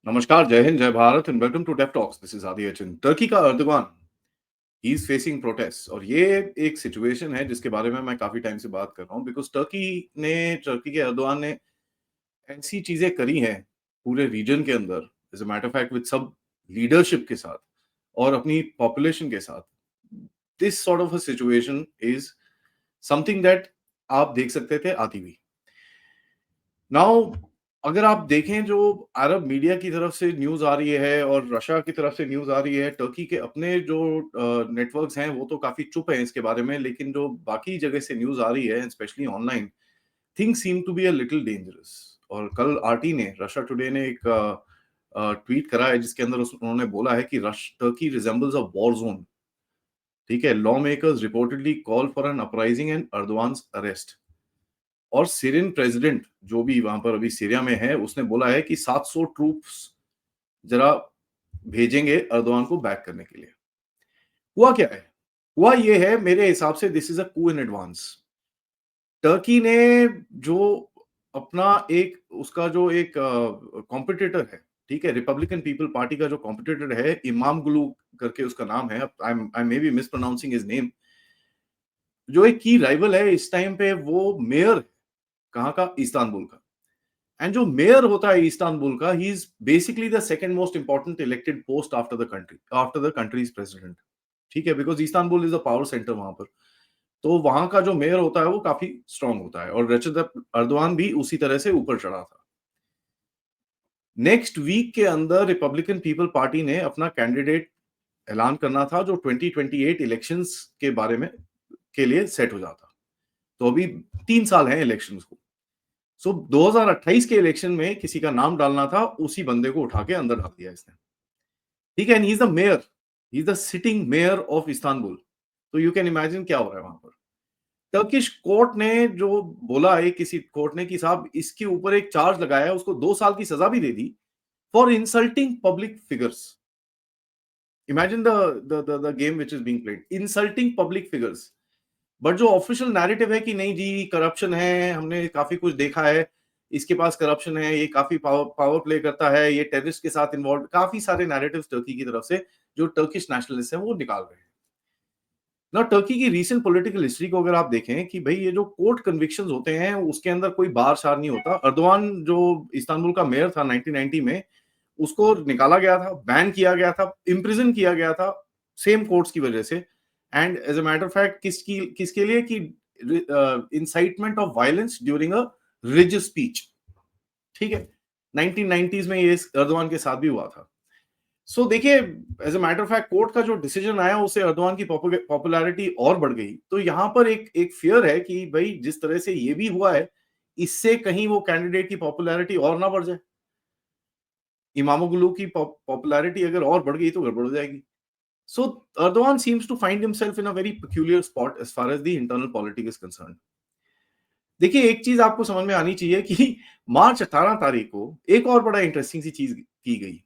नमस्कार, जय हिंद, जय Bharat and welcome to Def Talks. This is Aadi Achint. Turkey का Erdogan he is facing protest और ये एक सिचुएशन है जिसके बारे में मैं काफी टाइम से बात कर रहा हूँ बिकॉज टर्की के अर्दोगान ने ऐसी चीजें करी हैं पूरे रीजन के अंदर, as a matter of fact, with सब लीडरशिप के साथ और अपनी पॉपुलेशन के साथ। This sort of a situation is something that आप देख सकते थे आती हुई। नाउ अगर आप देखें जो अरब मीडिया की तरफ से न्यूज़ आ रही है और रशिया की तरफ से न्यूज़ आ रही है, टर्की के अपने जो नेटवर्क्स हैं वो तो काफ़ी चुप हैं इसके बारे में, लेकिन जो बाकी जगह से न्यूज़ आ रही है specially online, things seem to be a little dangerous. और कल आरटी ने, रशिया टुडे ने एक ट्वीट करा है जिसके अंदर उन्होंने बोला है कि रश Turkey resembles a war zone. ठीक है, lawmakers reportedly call for an uprising and Erdogan's arrest. और सीरियन प्रेसिडेंट जो भी वहां पर अभी सीरिया में है, उसने बोला है कि 700 ट्रूप्स जरा भेजेंगे अर्दोगान को बैक करने के लिए। हुआ क्या है? हुआ ये है, मेरे हिसाब से this is a coup in advance. Turkey ने जो अपना एक उसका जो एक कॉम्पिटिटर है, ठीक है, रिपब्लिकन पीपल पार्टी का जो कॉम्पिटिटर है, इमाम गुलू करके उसका नाम है, I may be mispronouncing his name, जो एक की राइवल है इस टाइम पे, वो मेयर कहाँ का, इस्तांबुल का। एंड जो मेयर होता है इस्तांबुल का, he is basically the second most important elected post after the countries president. ठीक है, because Istanbul is a power centre वहां पर। तो वहां का जो मेयर होता है वो काफी स्ट्रांग होता है और रजब अर्दवान भी उसी तरह से ऊपर चढ़ा था। नेक्स्ट वीक के अंदर रिपब्लिकन पीपल पार्टी ने अपना कैंडिडेट ऐलान करना था जो 2028 इलेक्शंस के बारे में के लिए सेट हो जाता। तो अभी 3 साल हैं इलेक्शंस को। सो 2028 के इलेक्शन में किसी का नाम डालना था, उसी बंदे को उठा के अंदर डाल दिया इसने। ठीक है, he is the mayor, he is the sitting mayor of Istanbul. तो यू कैन इमेजिन क्या हो रहा है वहां पर। टर्किश कोर्ट ने जो बोला है, किसी कोर्ट ने, कि साहब इसके ऊपर एक चार्ज लगाया, उसको 2 साल की सजा भी दे दी for insulting public figures. Imagine the game which is being played, insulting public figures. But जो ऑफिशियल नैरेटिव है कि नहीं जी करप्शन है, हमने काफी कुछ देखा है, इसके पास करप्शन है, ये काफी पावर प्ले करता है, ये टेररिस्ट के साथ इन्वॉल्व, काफी सारे नैरेटिव्स टर्की की तरफ से जो टर्किश नेशनलिस्ट हैं वो निकाल रहे हैं ना। टर्की की रीसेंट पॉलिटिकल हिस्ट्री को अगर आप देखें कि भाई ये जो कोर्ट कन्विक्शंस होते हैं उसके अंदर कोई बार शार नहीं होता। अर्दवान जो इस्तांबुल का मेयर था 1990 में, उसको निकाला गया था, बैन किया गया था, इम्प्रिजन किया गया था सेम कोर्ट्स की वजह से। And as a matter of fact किसके लिए कि incitement of violence during a religious speech. ठीक है, 1990s में ये अर्दवान के साथ भी हुआ था। सो देखिए, as a matter of fact court का जो डिसीजन आया उससे अर्दवान की पॉपुलैरिटी और बढ़ गई। तो यहाँ पर एक एक फियर है कि भाई जिस तरह से ये भी हुआ है, इससे कहीं वो कैंडिडेट की पॉपुलैरिटी और ना बढ़ जाए। इमामोग्लू की पॉपुलैरिटी अगर और बढ़ गई तो गड़बड़ हो जाएगी। So Erdogan seems to find himself in a very peculiar spot as far as the internal politics is concerned. देखिए, एक चीज आपको समझ में आनी चाहिए कि मार्च 18 तारीख को एक और बड़ा इंटरेस्टिंग सी चीज की गई।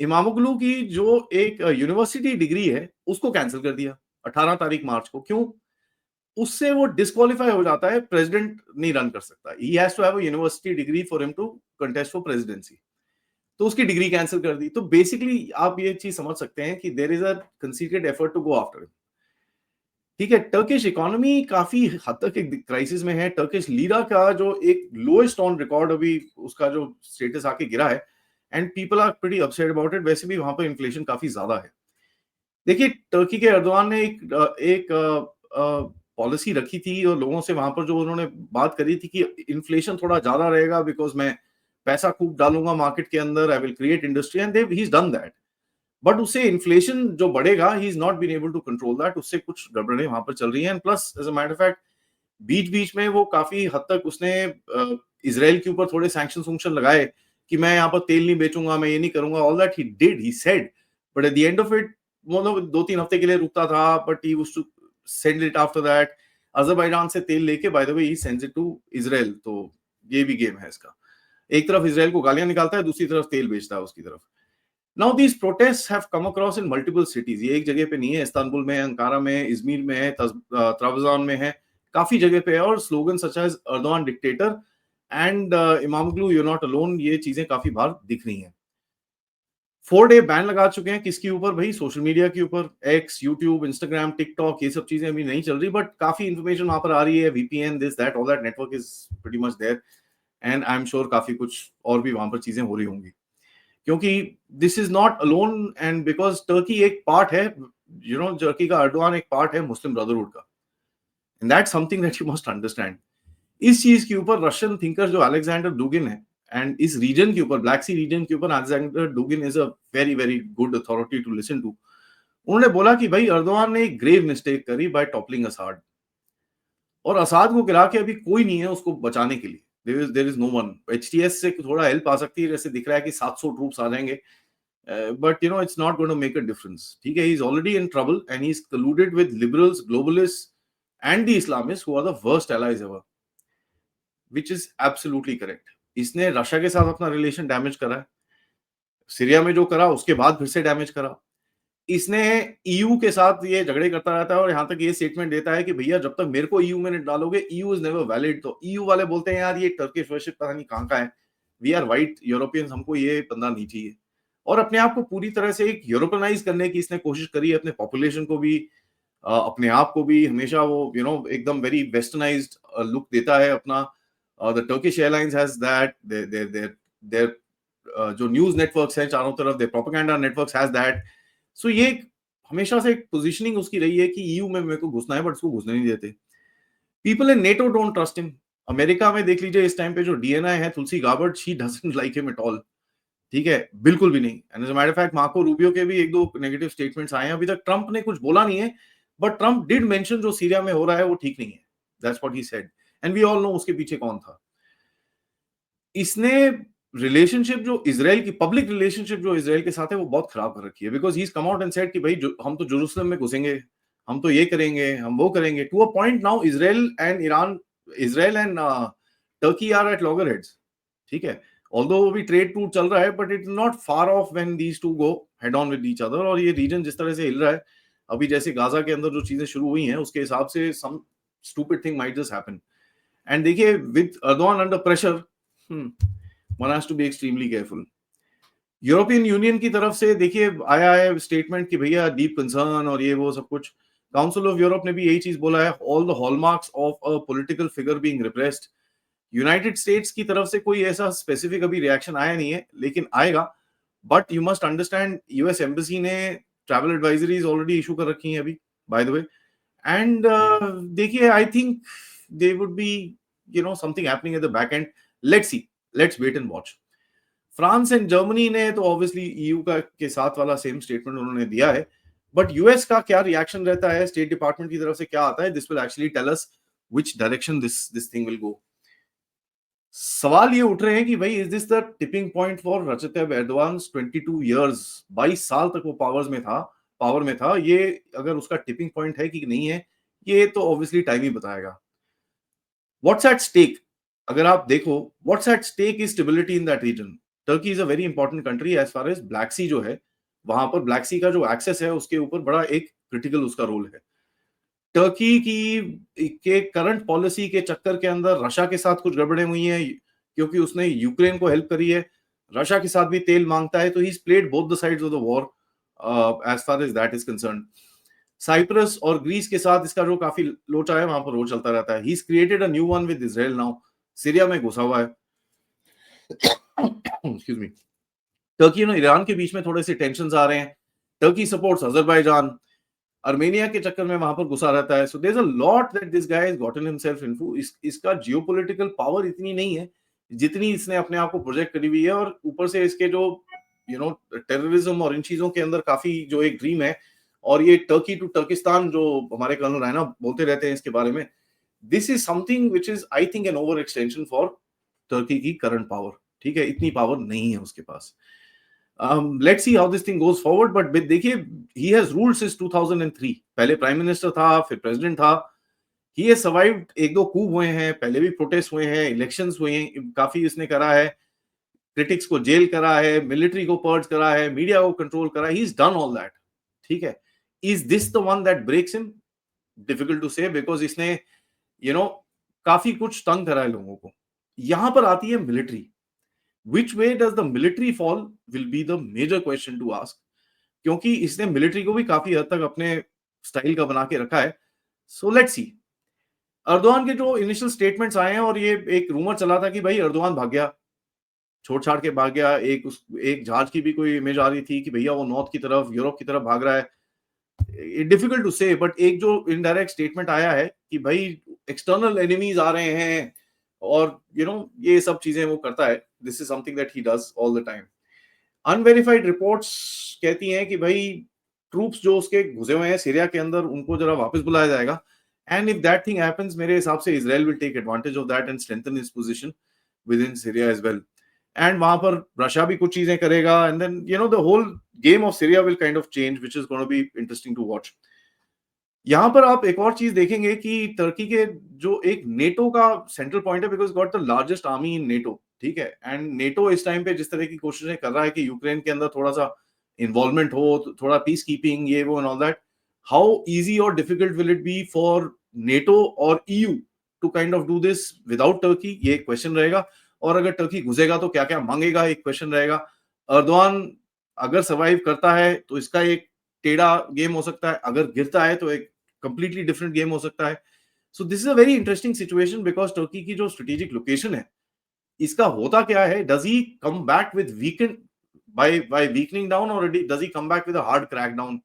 इमामोग्लू की जो एक यूनिवर्सिटी डिग्री है उसको कैंसिल कर दिया 18 तारीख मार्च को। क्यों? उससे वो डिस्क्वालीफाई हो जाता है, प्रेसिडेंट नहीं रन कर सकता। He has to have a university degree for him to contest for presidency. तो उसकी डिग्री कैंसिल कर दी। तो बेसिकली आप ये चीज समझ सकते हैं कि there is a considered effort to go after him. ठीक है, टर्किश इकोनॉमी काफी हद तक एक क्राइसिस में है। टर्किश लीरा का जो एक लोएस्ट ऑन रिकॉर्ड अभी उसका जो स्टेटस आके गिरा है, and people are pretty upset about it. वैसे भी वहां पर इन्फ्लेशन काफी ज्यादा है। देखिए, टर्की के एर्दोगान ने एक पॉलिसी रखी थी और लोगों से वहां पर जो उन्होंने बात करी थी कि इन्फ्लेशन थोड़ा ज्यादा रहेगा बिकॉज मैं पैसा खूब डालूंगा मार्केट के अंदर, I will create industry, and he is done that. But उससे इन्फ्लेशन जो बढ़ेगा, he is not been able to control that. उससे कुछ गड़बड़े वहां पर चल रही हैं। Plus as a matter of fact बीच बीच में वो काफी हद तक उसने इसराइल के ऊपर थोड़े सैंक्शन लगाए कि मैं यहाँ पर तेल नहीं बेचूंगा, मैं ये नहीं करूंगा, all that he did, he said. But at the end of it वो लोग 2-3 हफ्ते के लिए रुकता था, but he was to send it after that. Azerbaijan से तेल लेके by the way he sends it to Israel. तो ये भी गेम है इसका, एक तरफ इजराइल को गालियां निकालता है, दूसरी तरफ तेल बेचता है उसकी तरफ। Now these protest have come across in multiple cities. ये एक जगह पे नहीं है, इस्तांबुल में है, अंकारा में है, इजमीर में है, त्रावजान में है, काफी जगह पे है। और slogan such as Erdogan dictator and Imamoglu you not alone, ये चीजें काफी बार दिख रही हैं। 4 डे बैन लगा चुके हैं किसके ऊपर भाई, सोशल मीडिया के ऊपर, एक्स, यूट्यूब, इंस्टाग्राम, टिकटॉक, ये सब चीजें अभी नहीं चल रही, बट काफी इंफॉर्मेशन वहां पर आ रही है, VPN, this that all that network is pretty much there, and I am sure काफी कुछ और भी वहां पर चीजें हो रही होंगी, क्योंकि this is not alone, and because Turkey एक पार्ट है, टर्की का अर्डोगान एक पार्ट है मुस्लिम ब्रदरहुड का, and that's something that you must understand. इस चीज के ऊपर रशियन थिंकर जो अलेक्जेंडर डुगिन है, एंड इस रीजन के ऊपर, ब्लैक सी रीजन के ऊपर, Alexander Dugin is a very very good authority to listen to. उन्होंने बोला कि भाई अर्दोगान ने एक ग्रेव मिस्टेक करी बाय टॉपलिंग असाद, और असाद को गिरा के अभी कोई नहीं है उसको बचाने के लिए, there is no one. HTS से थोड़ा हेल्प आ सकती है, जैसे दिख रहा है कि 700 ट्रूप्स आ जाएंगे, but it's not going to make a difference, ठीक है। He is already in trouble and he is colluded with liberals, globalist and the Islamist who are the worst allies ever, which is absolutely correct. इसने Russia के साथ अपना relation damage करा है, Syria में जो करा उसके बाद फिर से डैमेज करा। इसने ईयू के साथ ये झगड़े करता रहता है, और यहां तक ये स्टेटमेंट देता है कि भैया जब तक मेरे को ईयू में नहीं डालोगे, ईयू इज नेवर वैलिड। तो ईयू वाले बोलते हैं यार ये टर्किश वर्शिप पता नहीं कहां का है, वी आर व्हाइट यूरोपियंस, हमको ये बंदा नहीं चाहिए। और अपने आप को पूरी तरह से एक यूरोपनाइज करने की इसने कोशिश करी है, अपने पॉपुलेशन को भी, अपने आप को भी, हमेशा वो एकदम वेरी वेस्टर्नाइज्ड लुक देता है अपना। The Turkish Airlines has that, their जो न्यूज नेटवर्क्स हैं चारों तरफ, their propaganda networks has that. So ये हमेशा से एक पोजीशनिंग उसकी रही है कि ईयू में मेरे को घुसना है, बट उसको घुसने नहीं देते। People in NATO don't trust him. America में देख लीजिए इस टाइम पे जो डीएनआई है, Tulsi Gabbard, she doesn't like him at all, ठीक है, बिल्कुल भी नहीं। And as a matter of fact Marco Rubio के भी एक दो नेगेटिव स्टेटमेंट्स आए हैं, अभी तक ट्रंप ने कुछ बोला नहीं है, बट ट्रंप डिड मेंशन जो सीरिया में हो रहा है वो ठीक नहीं है, that's what he said, and we all know उसके पीछे कौन था। इसने रिलेशनशिप जो इजराइल की, पब्लिक रिलेशनशिप जो इजराइल के साथ है वो बहुत खराब कर रखी है, because he is come out and said कि भाई हम तो जेरूसलम में घुसेंगे, हम तो ये करेंगे, हम वो करेंगे, to a point now Israel and Iran, Israel and Turkey are at loggerheads, ठीक है। ऑल्दो वो भी ट्रेड टूर चल रहा है, but it is not far off when these two go head on with each other. और ये reason जिस तरह से हिल रहा है अभी, जैसे गाजा के अंदर जो चीजें शुरू हुई हैं, उसके हिसाब से some stupid thing might just happen. And देखिए with Erdogan under pressure, one has to be extremely careful। European Union की तरफ से देखिए आया है स्टेटमेंट कि भैया डीप कंसर्न और ये वो सब कुछ। काउंसिल ऑफ यूरोप ने भी यही चीज बोला है, all the hallmarks of a political figure being repressed. United states की तरफ से कोई ऐसा स्पेसिफिक अभी रिएक्शन आया नहीं है, लेकिन आएगा। But you must understand US embassy ने ट्रैवल एडवाइजरीज ऑलरेडी इशू कर रखी हैं अभी, बाय द वे। एंड देखिए I think they would be something happening at the back end. Let's see, let's wait and watch. France and Germany ने तो obviously EU का के साथ वाला सेम स्टेटमेंट उन्होंने दिया है, बट यूएस का क्या रिएक्शन रहता है, स्टेट डिपार्टमेंट की तरफ से क्या आता है, this will actually tell us which direction this thing will go. सवाल ये उठ रहे हैं कि भाई is this the tipping point for Recep Tayyip Erdogan? 22 years, 22 साल तक वो पावर में था, ये अगर उसका टिपिंग पॉइंट है कि नहीं है, ये तो ऑब्वियसली टाइम ही बताएगा। What's at stake? अगर आप देखो, what's at stake is stability in that region. Turkey is a very important country as far as Black Sea जो है, वहां पर ब्लैक सी का जो एक्सेस है उसके ऊपर बड़ा एक क्रिटिकल उसका रोल है। टर्की की के करंट पॉलिसी के चक्कर के अंदर रशिया के साथ कुछ गड़बड़े हुई हैं, क्योंकि उसने यूक्रेन को हेल्प करी है, रशिया के साथ भी तेल मांगता है, तो he played both the sides of the war as far as that is concern. Cyprus और ग्रीस के साथ इसका जो काफी लोचा है, वहां पर रोल चलता रहता है। He created a new one with Israel now, Syria में घुसा हुआ है। Excuse me. टर्की और ईरान के बीच में थोड़े से टेंशंस आ रहे हैं। टर्की सपोर्ट्स अजरबैजान, अर्मेनिया के चक्कर में वहां पर घुसा रहता है। So there is a lot that this guy has gotten himself into. इसका जियोपॉलिटिकल पावर इतनी नहीं है जितनी इसने अपने आप को प्रोजेक्ट करी हुई है, और ऊपर से इसके जो टेररिज्म और इन चीजों के अंदर काफी जो एक ड्रीम है, और ये टर्की टू टर्किस्तान जो हमारे कर्नल रैना बोलते रहते हैं इसके बारे में, this is something which is I think an over extension for Turkey की करंट पावर, ठीक है, इतनी पावर नहीं है उसके पास। Let's see how this thing goes forward, but देखिए ही हैज रूल्ड सिंस 2003, पहले प्राइम मिनिस्टर था, फिर प्रेसिडेंट था। ही हैज सर्वाइव्ड, एक दो कूप हुए हैं, पहले भी प्रोटेस्ट हुए हैं, इलेक्शंस हुए हैं, काफी इसने करा है, क्रिटिक्स को जेल करा है, मिलिट्री को पर्ज करा है, मीडिया को कंट्रोल करा है, he is done all that, ठीक है। Is this the one that breaks him? Difficult to say, because इसने काफी कुछ तंग करा है लोगों को। यहां पर आती है military. Which way does the military fall will be the major question to ask, क्योंकि इसने मिलिट्री को भी काफी हद तक अपने स्टाइल का बना के रखा है. So let's see. अर्दोगान के जो इनिशियल स्टेटमेंट्स आए हैं, और ये एक रूमर चला था कि भाई अर्दोगान भाग गया, छोड़ छाड़ के भाग गया. एक जहाज की भी कोई इमेज आ रही थी कि भैया वो नॉर्थ की तरफ, यूरोप की तरफ भाग रहा है. डिफिकल्ट टू से, बट एक जो इनडायरेक्ट स्टेटमेंट आया है कि भाई एक्सटर्नल एनिमीज आ रहे हैं, और ये सब चीजें वो करता है. This is something that he does all the time. Unverified reports कहती हैं कि भाई ट्रूप्स जो उसके घुसे हुए हैं सीरिया के अंदर, उनको जरा वापस बुलाया जाएगा. And if that thing happens, मेरे हिसाब से Israel will take advantage of that and strengthen his position within Syria as well. And वहां पर रशिया भी कुछ चीजें करेगा, and then the whole game of Syria will kind of change, which is gonna be interesting to watch. यहां पर आप एक और चीज देखेंगे कि टर्की के जो एक नेटो का सेंट्रल पॉइंट है, because got the largest army in NATO. ठीक है. एंड नेटो इस टाइम पे जिस तरह की कोशिशें कर रहा है कि यूक्रेन के अंदर थोड़ा सा इन्वॉल्वमेंट हो, थोड़ा पीस कीपिंग, ये वो and all that, how easy और difficult will it be for NATO और EU to kind of do this without Turkey, ये क्वेश्चन रहेगा. और अगर टर्की घुसेगा तो क्या क्या मांगेगा, एक क्वेश्चन रहेगा. अर्दोआन अगर सर्वाइव करता है तो इसका एक टेढ़ा गेम हो सकता है, अगर गिरता है तो एक कंप्लीटली डिफरेंट गेम हो सकता है. So this is a very interesting situation, because Turkey की जो स्ट्रेटेजिक लोकेशन है, इसका होता क्या है. Does he come back with weakened by weakening down, और does he come back with a hard crackdown.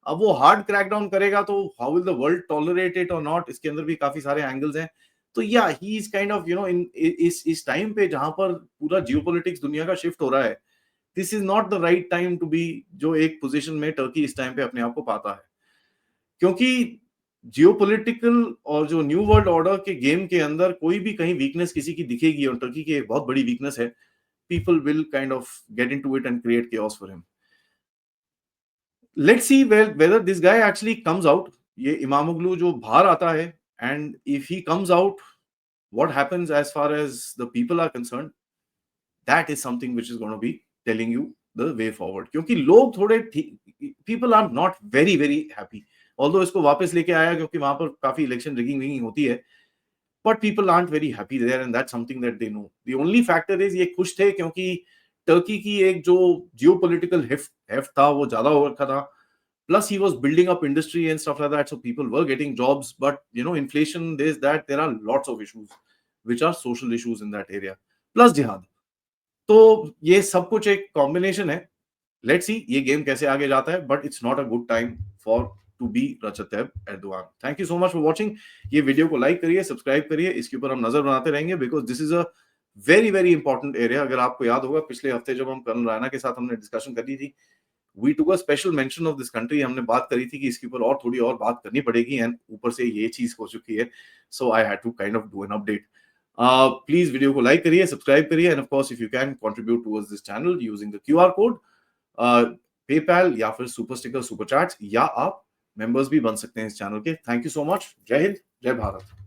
अब वो हार्ड क्रैकडाउन करेगा तो how will the world tolerate it और नॉट, इसके अंदर भी काफी सारे एंगल्स हैं. तो या he is kind of in इस टाइम पे जहां पर पूरा जियोपॉलिटिक्स दुनिया का शिफ्ट हो रहा है, this is not the right time to be जो एक पोजीशन में टर्की इस टाइम पे अपने आप को पाता है. क्योंकि जियोपॉलिटिकल और जो न्यू वर्ल्ड ऑर्डर के गेम के अंदर कोई भी कहीं वीकनेस किसी की दिखेगी, और टर्की की एक बहुत बड़ी वीकनेस है, people will kind of get into it and create chaos for him. Let's see whether this guy actually comes out. ये इमामोग्लू जो बाहर आता है, and if he comes out, what happens as far as the people are concerned, that is something which is going to be telling you the way forward. क्योंकि लोग थोड़े people are not very very happy. Although इसको वापस लेके आया क्योंकि वहां पर काफी इलेक्शन रिगिंग होती है, but people aren't very happy there, and that's something that they know. The only factor is ये खुश थे क्योंकि टर्की की एक जो जियोपॉलिटिकल हेफ्ट था वो ज्यादा हो रखा था. Plus, he was building up industry and stuff like that, so people were getting jobs. But inflation, this, that, there are lots of issues, which are social issues in that area. Plus jihad. तो ये सब कुछ एक combination है. Let's see ये game कैसे आगे जाता है, but it's not a good time for to be Recep Tayyip Erdogan. Thank you so much for watching. ये वीडियो को लाइक करिए, सब्सक्राइब करिए, इसके ऊपर हम नजर बनाते रहेंगे, because this is a very very important area. अगर आपको याद होगा पिछले हफ्ते जब हम कर्नल रायना के साथ हमने डिस्कशन करी थी, we took a special mention of this country. हमने बात करी थी कि इसके ऊपर और थोड़ी और बात करनी पड़ेगी, एंड ऊपर से ये चीज हो चुकी है. So I had to kind of do an update. Please video को लाइक करिए, सब्सक्राइब करिए, and of course if you can contribute towards this channel using the QR code, PayPal या फिर सुपर स्टिकर, सुपर चैट्स, या आप members भी बन सकते हैं इस चैनल के. Thank you so much. जय हिंद, जय भारत.